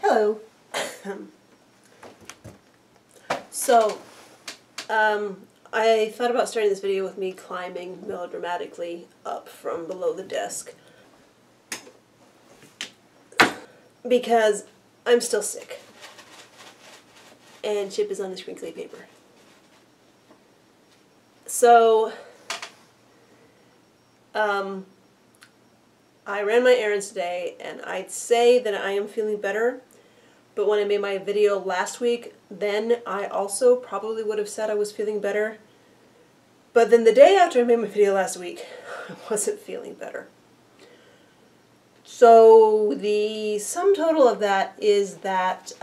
Hello. So, I thought about starting this video with me climbing melodramatically up from below the desk. Because I'm still sick. And Chip is on his crinkly paper. So, I ran my errands today, and I'd say that I am feeling better, but when I made my video last week, then I also probably would have said I was feeling better. But then the day after I made my video last week, I wasn't feeling better. So the sum total of that is that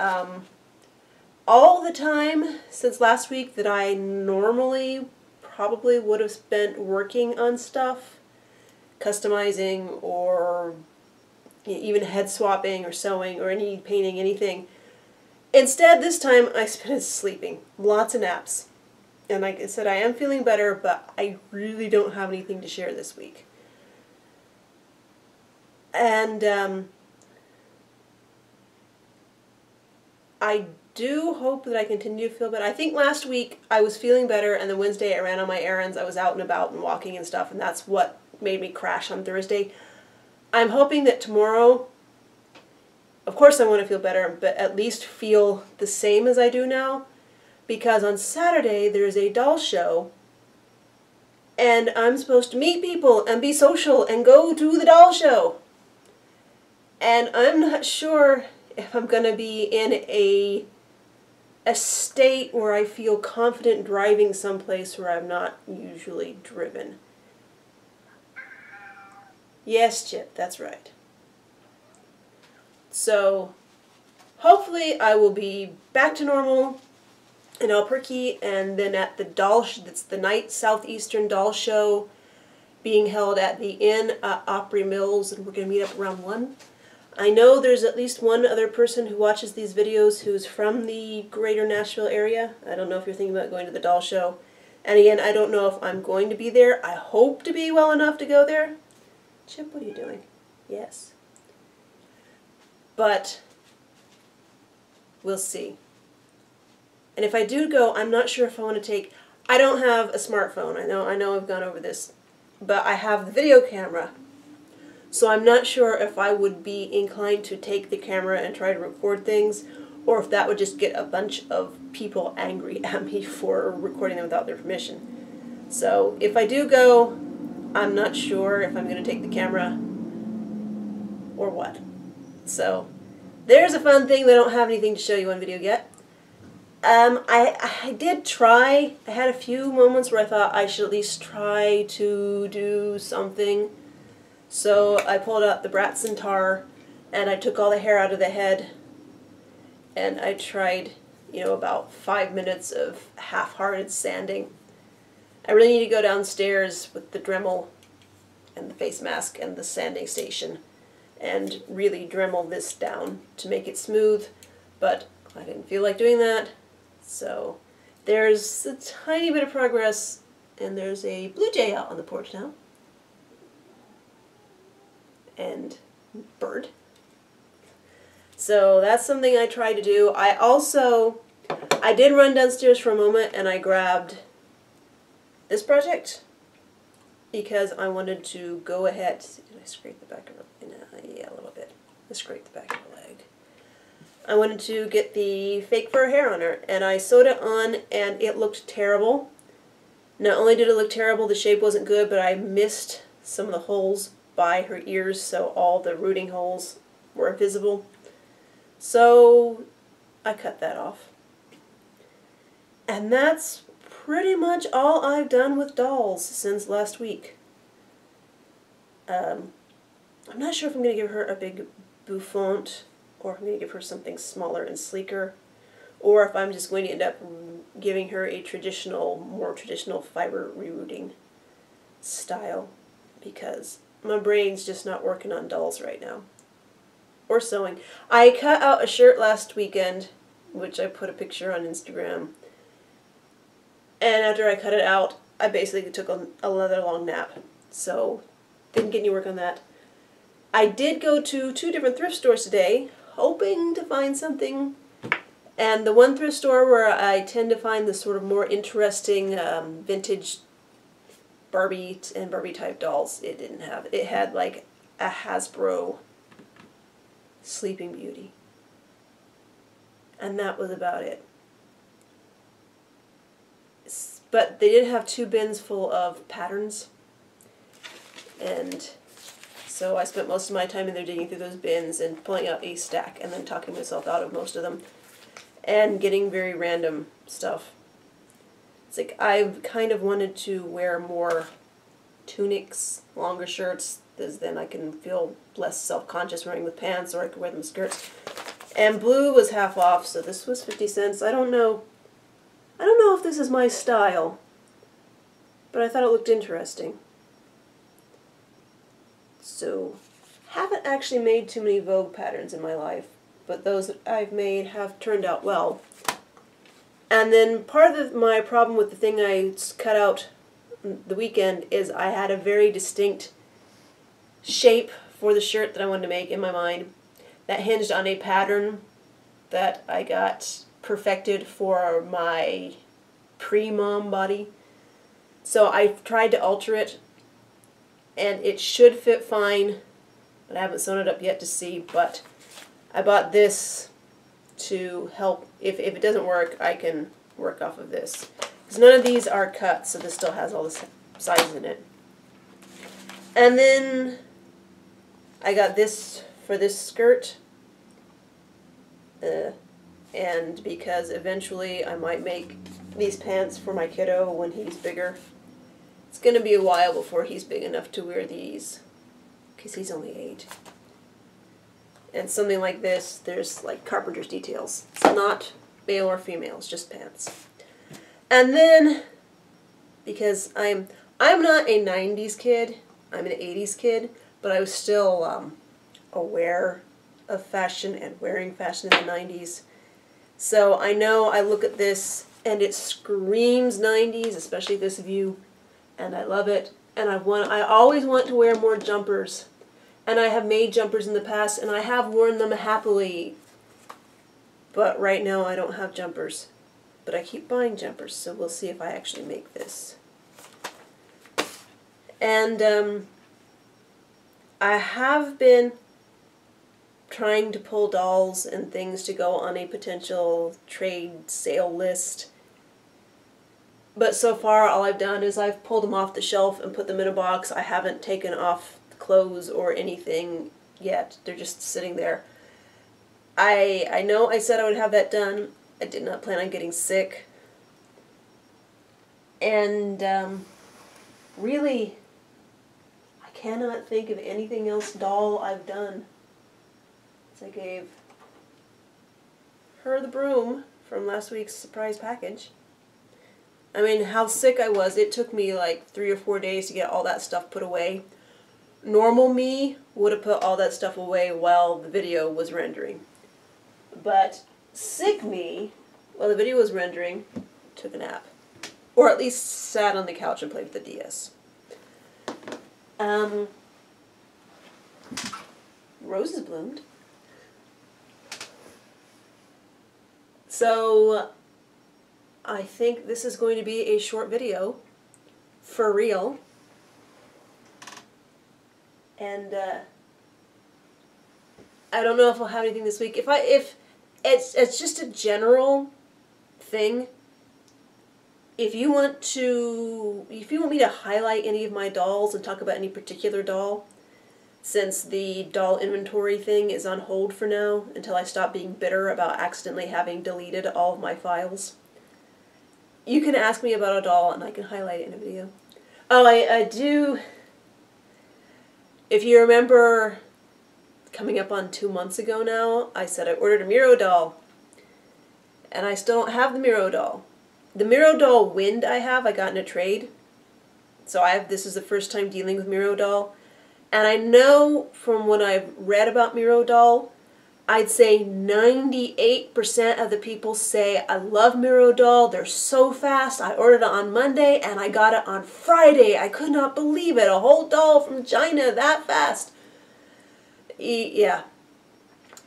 all the time since last week that I normally probably would have spent working on stuff, customizing or even head swapping or sewing or any painting, anything. Instead, this time I spent it sleeping. Lots of naps. And like I said, I am feeling better, but I really don't have anything to share this week. And I do hope that I continue to feel better. I think last week I was feeling better, and then Wednesday I ran on my errands. I was out and about and walking and stuff, and that's what made me crash on Thursday. I'm hoping that tomorrow, of course I want to feel better, but at least feel the same as I do now, because on Saturday there's a doll show, and I'm supposed to meet people and be social and go to the doll show. And I'm not sure if I'm going to be in a state where I feel confident driving someplace where I'm not usually driven. Yes, Chip, that's right. So, hopefully I will be back to normal in Albuquerque, and then at the it's the night Southeastern Doll Show being held at the Inn at Opry Mills, and we're going to meet up around 1. I know there's at least one other person who watches these videos who's from the greater Nashville area. I don't know if you're thinking about going to the doll show. And again, I don't know if I'm going to be there. I hope to be well enough to go there. Chip, what are you doing? Yes. But we'll see. And if I do go, I'm not sure if I want to take... I don't have a smartphone. I know I've gone over this. But I have the video camera. So I'm not sure if I would be inclined to take the camera and try to record things, or if that would just get a bunch of people angry at me for recording them without their permission. So if I do go, I'm not sure if I'm going to take the camera or what. So there's a fun thing that I don't have anything to show you on video yet. I did try. I had a few moments where I thought I should at least try to do something. So I pulled out the Bratz tar, and I took all the hair out of the head, and I tried, about 5 minutes of half-hearted sanding. I really need to go downstairs with the Dremel and the face mask and the sanding station and really Dremel this down to make it smooth, but I didn't feel like doing that. So there's a tiny bit of progress, and there's a blue jay out on the porch now. And bird. So that's something I tried to do. I did run downstairs for a moment, and I grabbed this project because I wanted to go ahead. Did I scrape the back of it? Yeah, a little bit. I scraped the back of the leg. I wanted to get the fake fur hair on her, and I sewed it on, and it looked terrible. Not only did it look terrible, the shape wasn't good, but I missed some of the holes by her ears, so all the rooting holes were visible. So I cut that off. And that's pretty much all I've done with dolls since last week. I'm not sure if I'm going to give her a big bouffant, or if I'm going to give her something smaller and sleeker, or if I'm just going to end up giving her a more traditional fiber rerouting style, because my brain's just not working on dolls right now. Or sewing. I cut out a shirt last weekend, which I put a picture on Instagram. And after I cut it out, I basically took another long nap. So, didn't get any work on that. I did go to 2 different thrift stores today, hoping to find something. And the one thrift store where I tend to find the sort of more interesting vintage Barbie and Barbie type dolls, it didn't have. It had like a Hasbro Sleeping Beauty. And that was about it. But they did have 2 bins full of patterns. And so I spent most of my time in there digging through those bins and pulling out a stack and then talking myself out of most of them. And getting very random stuff. It's like I've kind of wanted to wear more tunics, longer shirts, because then I can feel less self-conscious wearing the pants, or I could wear them with skirts. And blue was half off, so this was 50 cents. I don't know if this is my style, but I thought it looked interesting. So, haven't actually made too many Vogue patterns in my life, but those that I've made have turned out well. And then part of my problem with the thing I cut out the weekend is I had a very distinct shape for the shirt that I wanted to make in my mind that hinged on a pattern that I got perfected for my pre-mom body. So I tried to alter it, and it should fit fine, but I haven't sewn it up yet to see. But I bought this to help. If it doesn't work, I can work off of this. Because none of these are cut, so this still has all the sizes in it. And then I got this for this skirt. And because eventually I might make these pants for my kiddo when he's bigger. It's going to be a while before he's big enough to wear these, because he's only 8. And something like this, there's like carpenter's details. It's not male or female, it's just pants. And then, because I'm not a 90s kid, I'm an 80s kid, but I was still aware of fashion and wearing fashion in the 90s. So I know I look at this and it screams 90s, especially this view, and I love it. And I always want to wear more jumpers. And I have made jumpers in the past, and I have worn them happily. But right now I don't have jumpers. But I keep buying jumpers, so we'll see if I actually make this. And I have been trying to pull dolls and things to go on a potential trade sale list. But so far all I've done is I've pulled them off the shelf and put them in a box. I haven't taken off clothes or anything yet. They're just sitting there. I know I said I would have that done. I did not plan on getting sick. And really, I cannot think of anything else doll I've done. So I gave her the broom from last week's surprise package. I mean, how sick I was, it took me like 3 or 4 days to get all that stuff put away. Normal me would have put all that stuff away while the video was rendering. But sick me, while the video was rendering, took a nap. Or at least sat on the couch and played with the DS. Roses bloomed. So I think this is going to be a short video, for real. And I don't know if I'll have anything this week. If it's just a general thing. If you want me to highlight any of my dolls and talk about any particular doll, since the doll inventory thing is on hold for now until I stop being bitter about accidentally having deleted all of my files, you can ask me about a doll and I can highlight it in a video. Oh, I do. If you remember, coming up on 2 months ago now, I said I ordered a Miro doll. And I still don't have the Miro doll. The Miro doll Wind I got in a trade. So this is the first time dealing with Miro doll. And I know from what I've read about Miro doll, I'd say 98% of the people say, I love Miro doll, they're so fast, I ordered it on Monday and I got it on Friday. I could not believe it, a whole doll from China that fast. Yeah.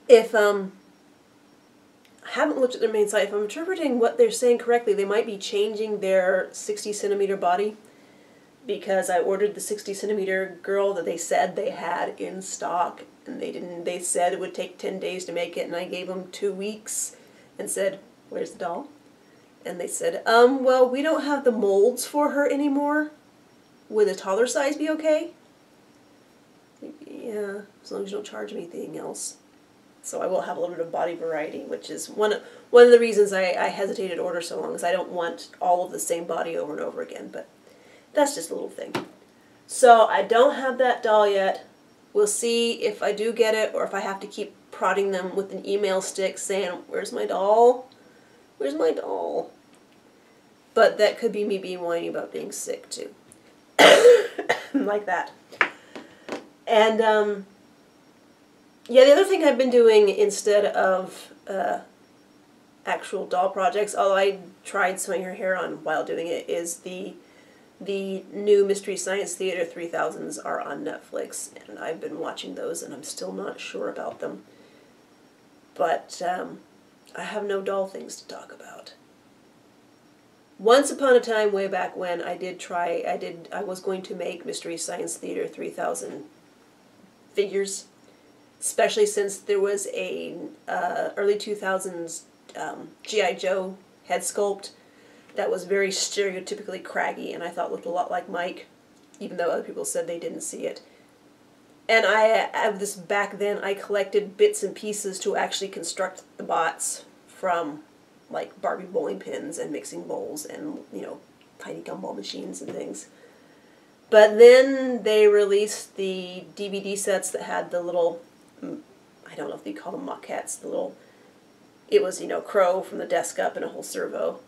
if, I haven't looked at their main site. If I'm interpreting what they're saying correctly, they might be changing their 60 centimeter body, because I ordered the 60 centimeter girl that they said they had in stock, and they didn't. They said it would take 10 days to make it, and I gave them 2 weeks and said, "Where's the doll?" And they said, well, we don't have the molds for her anymore. Would a taller size be okay? Yeah, as long as you don't charge me anything else. So I will have a little bit of body variety, which is one of the reasons I hesitated to order so long, is I don't want all of the same body over and over again, but that's just a little thing. So I don't have that doll yet. We'll see if I do get it, or if I have to keep prodding them with an email stick saying, "Where's my doll? Where's my doll?" But that could be me being whiny about being sick too. Like that. And yeah, the other thing I've been doing instead of actual doll projects, although I tried sewing her hair on while doing it, is the new Mystery Science Theater 3000s are on Netflix, and I've been watching those, and I'm still not sure about them. But I have no doll things to talk about. Once upon a time, way back when, I was going to make Mystery Science Theater 3000 figures, especially since there was a early 2000s G.I. Joe head sculpt that was very stereotypically craggy, and I thought looked a lot like Mike, even though other people said they didn't see it. And back then, I collected bits and pieces to actually construct the bots from, like, Barbie bowling pins and mixing bowls and, you know, tiny gumball machines and things. But then they released the DVD sets that had the little, I don't know if they call them maquettes, it was, you know, Crow from the desk up and a whole servo.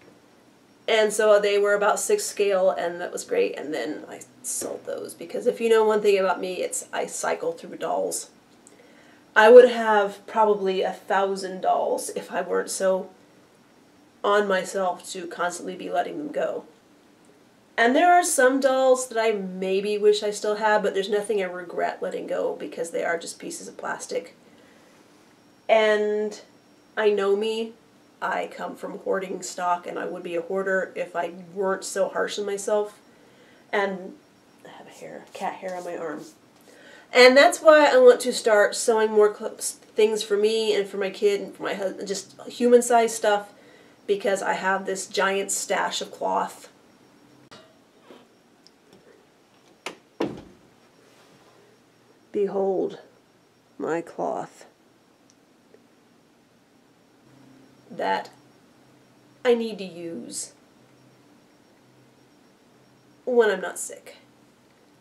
And so they were about 6 scale, and that was great, and then I sold those, because if you know one thing about me, I cycle through dolls. I would have probably 1,000 dolls if I weren't so on myself to constantly be letting them go. And there are some dolls that I maybe wish I still had, but there's nothing I regret letting go, because they are just pieces of plastic. And I know me. I come from hoarding stock, and I would be a hoarder if I weren't so harsh on myself. And I have cat hair on my arm. And that's why I want to start sewing more things for me and for my kid and for my husband, just human-sized stuff, because I have this giant stash of cloth. Behold my cloth that I need to use when I'm not sick.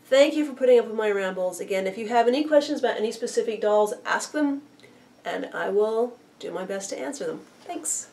Thank you for putting up with my rambles. Again, if you have any questions about any specific dolls, ask them, and I will do my best to answer them. Thanks.